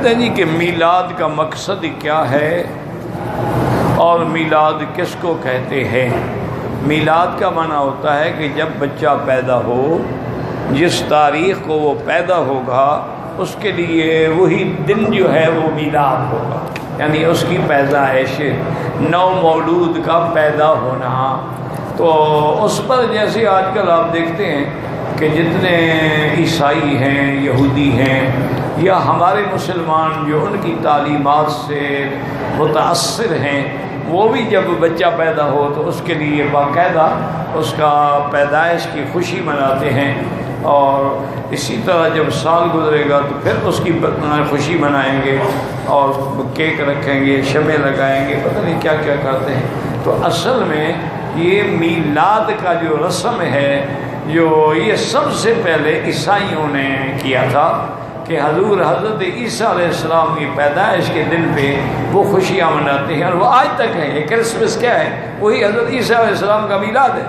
کہتے ہیں جی کہ میلاد کا مقصد کیا ہے اور میلاد کس کو کہتے ہیں؟ میلاد کا معنی ہوتا ہے کہ جب بچہ پیدا ہو، جس تاریخ کو وہ پیدا ہوگا اس کے لیے وہی دن جو ہے وہ میلاد ہوگا، یعنی اس کی پیدائش، نو مولود کا پیدا ہونا۔ تو اس پر جیسے آج کل آپ دیکھتے ہیں کہ جتنے عیسائی ہیں، یہودی ہیں، یا ہمارے مسلمان جو ان کی تعلیمات سے متاثر ہیں، وہ بھی جب بچہ پیدا ہو تو اس کے لیے باقاعدہ اس کا پیدائش کی خوشی مناتے ہیں، اور اسی طرح جب سال گزرے گا تو پھر اس کی خوشی منائیں گے اور کیک رکھیں گے، شمع لگائیں گے، پتہ نہیں کیا کیا کرتے ہیں۔ تو اصل میں یہ میلاد کا جو رسم ہے، جو یہ سب سے پہلے عیسائیوں نے کیا تھا کہ حضرت عیسیٰ علیہ السلام کی پیدائش کے دن پہ وہ خوشیاں مناتے ہیں، اور وہ آج تک ہیں۔ یہ کرسمس کیا ہے؟ وہی حضرت عیسیٰ علیہ السلام کا میلاد ہے۔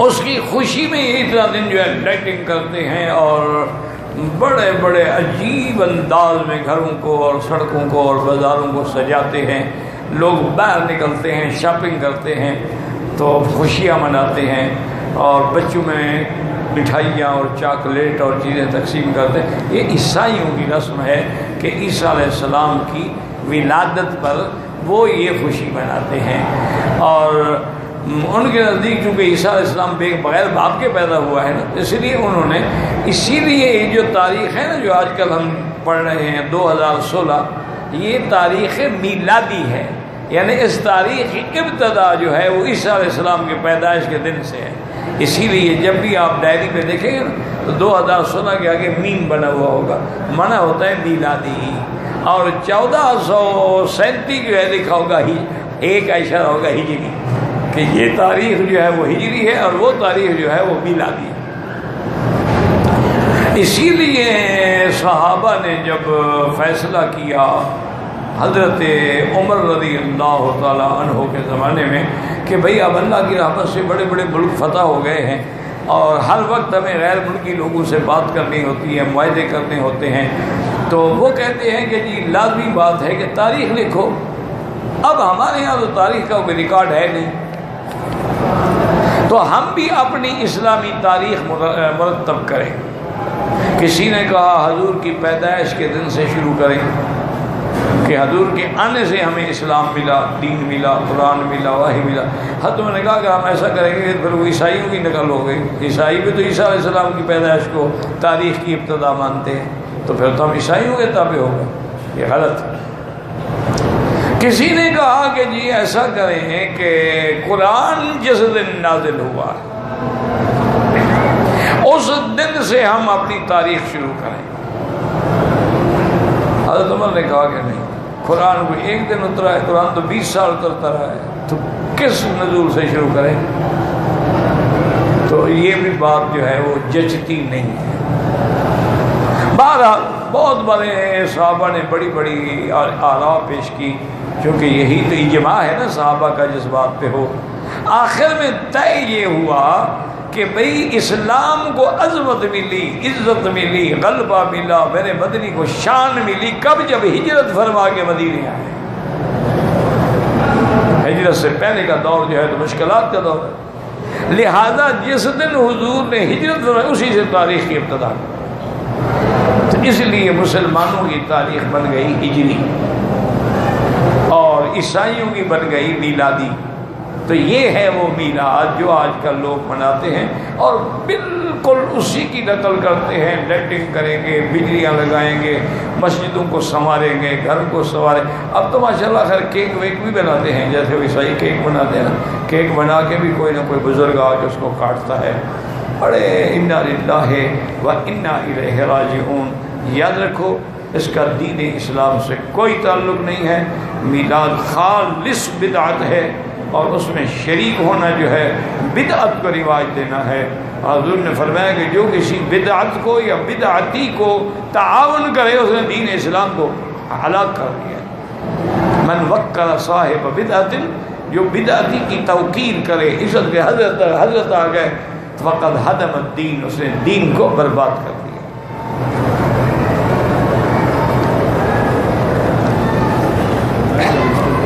اس کی خوشی میں یہ اتنا دن جو ہے لائٹنگ کرتے ہیں، اور بڑے بڑے عجیب انداز میں گھروں کو اور سڑکوں کو اور بازاروں کو سجاتے ہیں، لوگ باہر نکلتے ہیں، شاپنگ کرتے ہیں، تو خوشیاں مناتے ہیں، اور بچوں میں مٹھائیاں اور چاکلیٹ اور چیزیں تقسیم کرتے ہیں۔ یہ عیسائیوں کی رسم ہے کہ عیسیٰ علیہ السلام کی ولادت پر وہ یہ خوشی مناتے ہیں، اور ان کے نزدیک چونکہ عیسیٰ علیہ السلام بغیر باپ کے پیدا ہوا ہے نا، اس لیے انہوں نے، اسی لیے یہ جو تاریخ ہے نا جو آج کل ہم پڑھ رہے ہیں 2016، یہ تاریخ میلادی ہے، یعنی اس تاریخ کی ابتدا جو ہے وہ عیسیٰ علیہ السلام کے پیدائش کے دن سے ہے۔ اسی لیے جب بھی آپ ڈائری پہ دیکھیں گے نا تو 2016 کے آگے میم بنا ہوا ہوگا، منع ہوتا ہے میلادی، اور 1437 جو ہے لکھا ہوگا ایک کا اشارہ ہوگا ہجری، کہ یہ تاریخ جو ہے وہ ہجری ہے اور وہ تاریخ جو ہے وہ میلادی ہے۔ اسی لیے صحابہ نے جب فیصلہ کیا حضرت عمر رضی اللہ تعالیٰ عنہ کے زمانے میں کہ بھئی اب اللہ کی رحمت سے بڑے بڑے ملک فتح ہو گئے ہیں، اور ہر وقت ہمیں غیر ملکی لوگوں سے بات کرنی ہوتی ہے، معاہدے کرنے ہوتے ہیں، تو وہ کہتے ہیں کہ جی لازمی بات ہے کہ تاریخ لکھو۔ اب ہمارے یہاں تو تاریخ کا کوئی ریکارڈ ہے نہیں، تو ہم بھی اپنی اسلامی تاریخ مرتب کریں۔ کسی نے کہا حضور کی پیدائش کے دن سے شروع کریں کہ حضور کے آنے سے ہمیں اسلام ملا، دین ملا، قرآن ملا، وحی ملا۔ حضرت نے کہا کہ ہم ایسا کریں گے پھر وہ عیسائیوں کی نقل ہو گئی، عیسائی بھی تو عیسیٰ علیہ السلام کی پیدائش کو تاریخ کی ابتدا مانتے ہیں، تو پھر تو ہم عیسائیوں کے تابع ہو گئے، یہ غلط ہے۔ کسی نے کہا کہ جی ایسا کریں کہ قرآن جس دن نازل ہوا اس دن سے ہم اپنی تاریخ شروع کریں۔ حضرت عمر نے کہا کہ نہیں، قرآن کو ایک دن اترا ہے، قرآن تو 20 سال اترتا رہا ہے، تو کس نزول سے شروع کریں؟ تو یہ بھی بات جو ہے وہ جچتی نہیں ہے۔ بہرحال بہت بڑے صحابہ نے بڑی بڑی آراء پیش کی، کیونکہ یہی تو اجماع ہے نا صحابہ کا جس بات پہ ہو۔ آخر میں طے یہ ہوا کہ بھئی اسلام کو عظمت ملی، عزت ملی، غلبہ ملا، میرے مدنی کو شان ملی کب؟ جب ہجرت فرما کے مدینے آئے۔ ہجرت سے پہلے کا دور جو ہے تو مشکلات کا دور ہے، لہذا جس دن حضور نے ہجرت فرمائی اسی سے تاریخ کی ابتدا، تو اس لیے مسلمانوں کی تاریخ بن گئی ہجری اور عیسائیوں کی بن گئی میلادی۔ تو یہ ہے وہ میلاد جو آج کل لوگ مناتے ہیں، اور بالکل اسی کی نقل کرتے ہیں، لائٹنگ کریں گے، بجلیاں لگائیں گے، مسجدوں کو سنواریں گے، گھر کو سنواریں۔ اب تو ماشاءاللہ خیر کیک ویک بھی بناتے ہیں، جیسے عیسائی کیک بناتے ہیں نا، کیک بنا کے بھی کوئی نہ کوئی بزرگ آ کے اس کو کاٹتا ہے۔ بڑے انا للہ و انا الیہ راجعون۔ یاد رکھو اس کا دین اسلام سے کوئی تعلق نہیں ہے، میلاد خالص بدعت ہے، اور اس میں شریک ہونا جو ہے بدعت کو رواج دینا ہے۔ حضور نے فرمایا کہ جو کسی بدعت کو یا بدعتی کو تعاون کرے اس نے دین اسلام کو ہلاک کر دیا۔ من وکر صاحب بدعت، جو بدعتی کی توقیر کرے، عزت کے حضرت آ گئے، فقد ہدم الدین، اس نے دین کو برباد کر دیا۔